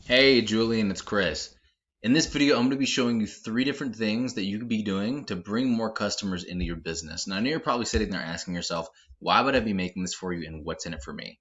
Hey Julian, it's Chris. In this video, I'm going to be showing you 3 different things that you could be doing to bring more customers into your business. Now, I know you're probably sitting there asking yourself, why would I be making this for you and what's in it for me?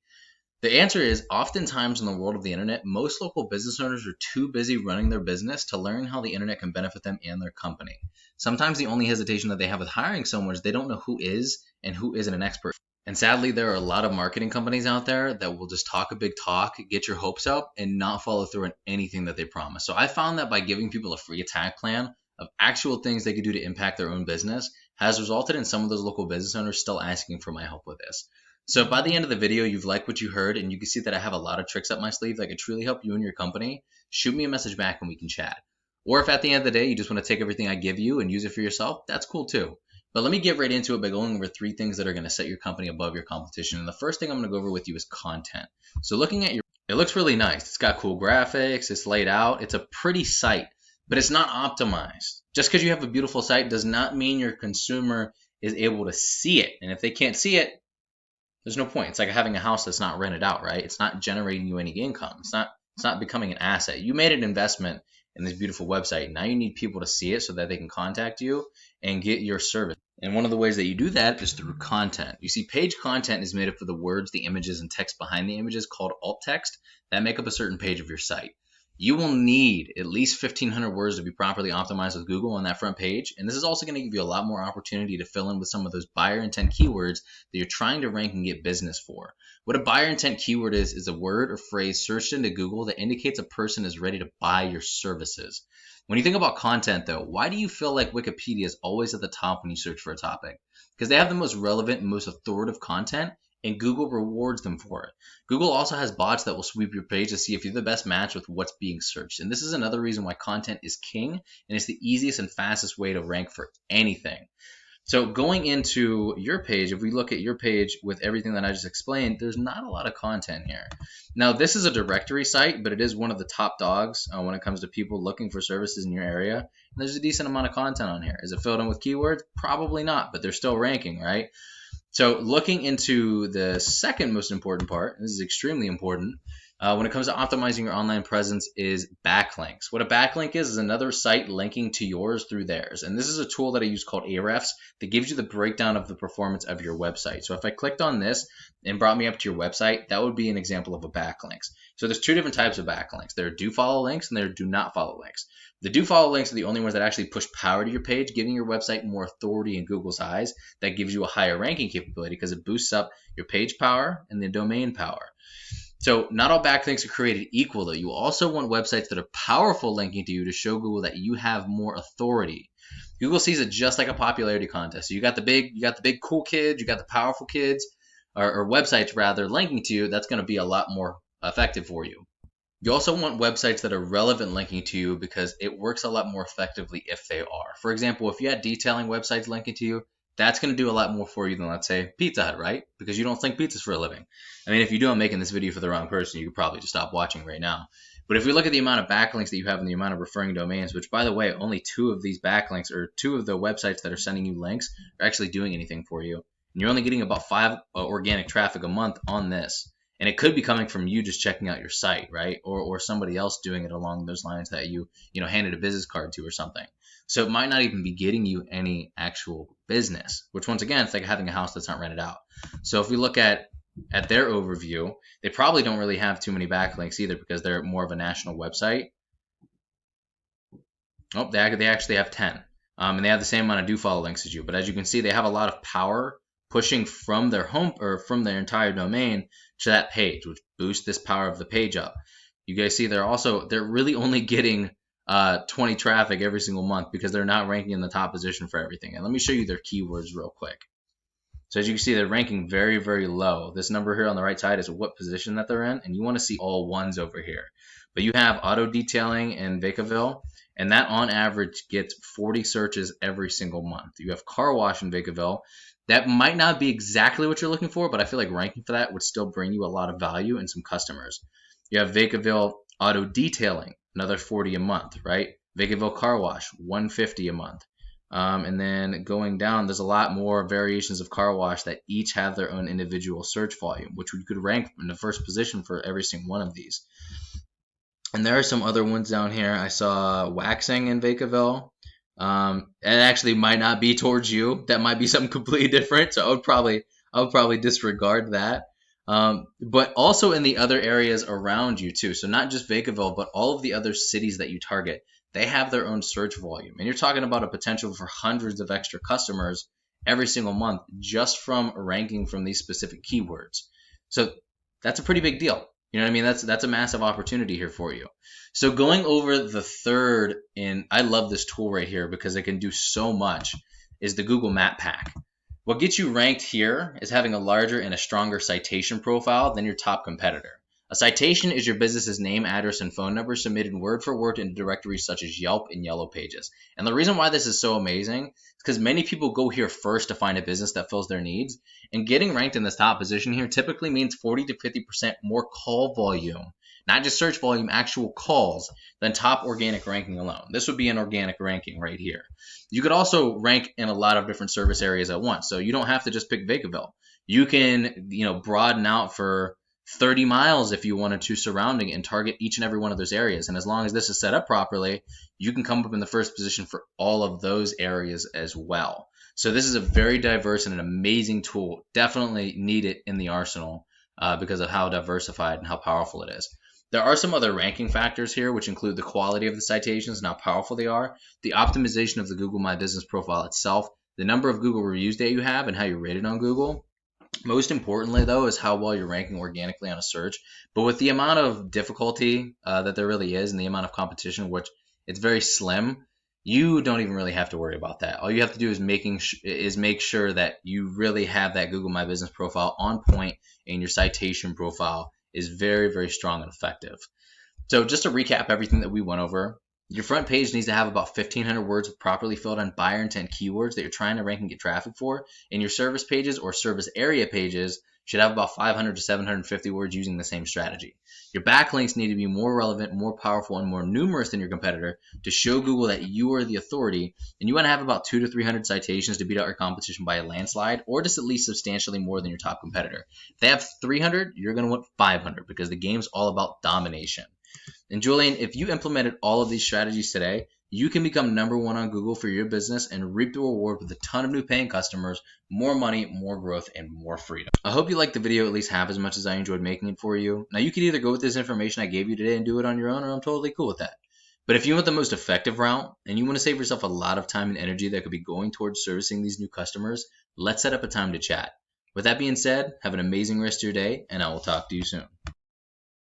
The answer is oftentimes in the world of the internet, most local business owners are too busy running their business to learn how the internet can benefit them and their company. Sometimes the only hesitation that they have with hiring someone is they don't know who is and who isn't an expert. And sadly, there are a lot of marketing companies out there that will just talk a big talk, get your hopes up, and not follow through on anything that they promise. So I found that by giving people a free attack plan of actual things they could do to impact their own business has resulted in some of those local business owners still asking for my help with this. So by the end of the video, you've liked what you heard, and you can see that I have a lot of tricks up my sleeve that could truly help you and your company. Shoot me a message back and we can chat. Or if at the end of the day, you just want to take everything I give you and use it for yourself, that's cool too. But let me get right into it by going over 3 things that are going to set your company above your competition. And the first thing I'm going to go over with you is content. So looking at it looks really nice. It's got cool graphics. It's laid out. It's a pretty site, but it's not optimized. Just because you have a beautiful site does not mean your consumer is able to see it. And if they can't see it, there's no point. It's like having a house that's not rented out, right? It's not generating you any income. It's not becoming an asset. You made an investment in this beautiful website. Now you need people to see it so that they can contact you and get your service. And one of the ways that you do that is through content. You see, page content is made up of the words, the images, and text behind the images called alt text that make up a certain page of your site. You will need at least 1,500 words to be properly optimized with Google on that front page. And this is also going to give you a lot more opportunity to fill in with some of those buyer intent keywords that you're trying to rank and get business for. What a buyer intent keyword is a word or phrase searched into Google that indicates a person is ready to buy your services. When you think about content, though, why do you feel like Wikipedia is always at the top when you search for a topic? Because they have the most relevant and most authoritative content, and Google rewards them for it. Google also has bots that will sweep your page to see if you're the best match with what's being searched. And this is another reason why content is king, and it's the easiest and fastest way to rank for anything. So going into your page, if we look at your page with everything that I just explained, there's not a lot of content here. Now, this is a directory site, but it is one of the top dogs when it comes to people looking for services in your area. And there's a decent amount of content on here. Is it filled in with keywords? Probably not, but they're still ranking, right? So looking into the second most important part, this is extremely important, when it comes to optimizing your online presence is backlinks. What a backlink is another site linking to yours through theirs. And this is a tool that I use called Ahrefs that gives you the breakdown of the performance of your website. So if I clicked on this and brought me up to your website, that would be an example of a backlinks. So there's 2 different types of backlinks. There are do follow links and there are do not follow links. The do follow links are the only ones that actually push power to your page, giving your website more authority in Google's eyes. That gives you a higher ranking capability because it boosts up your page power and the domain power. So not all backlinks are created equal, though. You also want websites that are powerful linking to you to show Google that you have more authority. Google sees it just like a popularity contest. So you got the big cool kids, you got the powerful kids, or websites rather linking to you. That's going to be a lot more effective for you. You also want websites that are relevant linking to you because it works a lot more effectively if they are. For example, if you had detailing websites linking to you, that's going to do a lot more for you than, let's say, Pizza Hut, right? Because you don't think pizzas for a living. I mean, if you do, I'm making this video for the wrong person, you could probably just stop watching right now. But if we look at the amount of backlinks that you have and the amount of referring domains, which, by the way, only 2 of these backlinks or 2 of the websites that are sending you links are actually doing anything for you. And you're only getting about 5 organic traffic a month on this. And it could be coming from you just checking out your site, right? Or somebody else doing it along those lines that you handed a business card to or something. So it might not even be getting you any actual business, which once again, it's like having a house that's not rented out. So if we look at their overview, they probably don't really have too many backlinks either because they're more of a national website. Oh, they actually have 10. And they have the same amount of do follow links as you. But as you can see, they have a lot of power pushing from their home or from their entire domain to that page, which boosts this power of the page up. You guys see they're really only getting 20 traffic every single month because they're not ranking in the top position for everything. And let me show you their keywords real quick. So as you can see, they're ranking very, very low. This number here on the right side is what position that they're in, and you want to see all ones over here. But you have auto detailing and Vacaville, and that on average gets 40 searches every single month. You have car wash in Vacaville. That might not be exactly what you're looking for, but I feel like ranking for that would still bring you a lot of value and some customers. You have Vacaville auto detailing, another 40 a month, right? Vacaville car wash, 150 a month. And then going down, there's a lot more variations of car wash that each have their own individual search volume, which we could rank in the first position for every single one of these. And there are some other ones down here. I saw waxing in Vacaville. It actually might not be towards you. That might be something completely different. So I would probably disregard that. But also in the other areas around you too. So not just Vacaville, but all of the other cities that you target, they have their own search volume. And you're talking about a potential for hundreds of extra customers every single month just from ranking from these specific keywords. So that's a pretty big deal. You know what I mean? That's a massive opportunity here for you. So going over the third, and I love this tool right here because it can do so much, is the Google Map Pack. What gets you ranked here is having a larger and a stronger citation profile than your top competitor. A citation is your business's name, address, and phone number submitted word for word into directories such as Yelp and Yellow Pages. And the reason why this is so amazing is because many people go here first to find a business that fills their needs. And getting ranked in this top position here typically means 40 to 50% more call volume, not just search volume, actual calls, than top organic ranking alone. This would be an organic ranking right here. You could also rank in a lot of different service areas at once. So you don't have to just pick Vacaville. You can, broaden out for 30 miles if you wanted to surrounding and target each and every one of those areas. And as long as this is set up properly, you can come up in the first position for all of those areas as well. So this is a very diverse and an amazing tool. Definitely need it in the arsenal because of how diversified and how powerful it is. There are some other ranking factors here, which include the quality of the citations and how powerful they are, the optimization of the Google My Business profile itself, the number of Google reviews that you have and how you're rated on Google. Most importantly, though, is how well you're ranking organically on a search. But with the amount of difficulty that there really is and the amount of competition, which it's very slim, you don't even really have to worry about that. All you have to do is make sure that you really have that Google My Business profile on point and your citation profile is very, very strong and effective. So just to recap everything that we went over, your front page needs to have about 1,500 words of properly filled in buyer intent keywords that you're trying to rank and get traffic for. And your service pages or service area pages should have about 500 to 750 words using the same strategy. Your backlinks need to be more relevant, more powerful, and more numerous than your competitor to show Google that you are the authority. And you want to have about 200 to 300 citations to beat out your competition by a landslide, or just at least substantially more than your top competitor. If they have 300, you're going to want 500 because the game's all about domination. And Julian, if you implemented all of these strategies today, you can become #1 on Google for your business and reap the reward with a ton of new paying customers, more money, more growth, and more freedom. I hope you liked the video at least half as much as I enjoyed making it for you. Now, you could either go with this information I gave you today and do it on your own, or I'm totally cool with that. But if you want the most effective route and you want to save yourself a lot of time and energy that could be going towards servicing these new customers, let's set up a time to chat. With that being said, have an amazing rest of your day, and I will talk to you soon.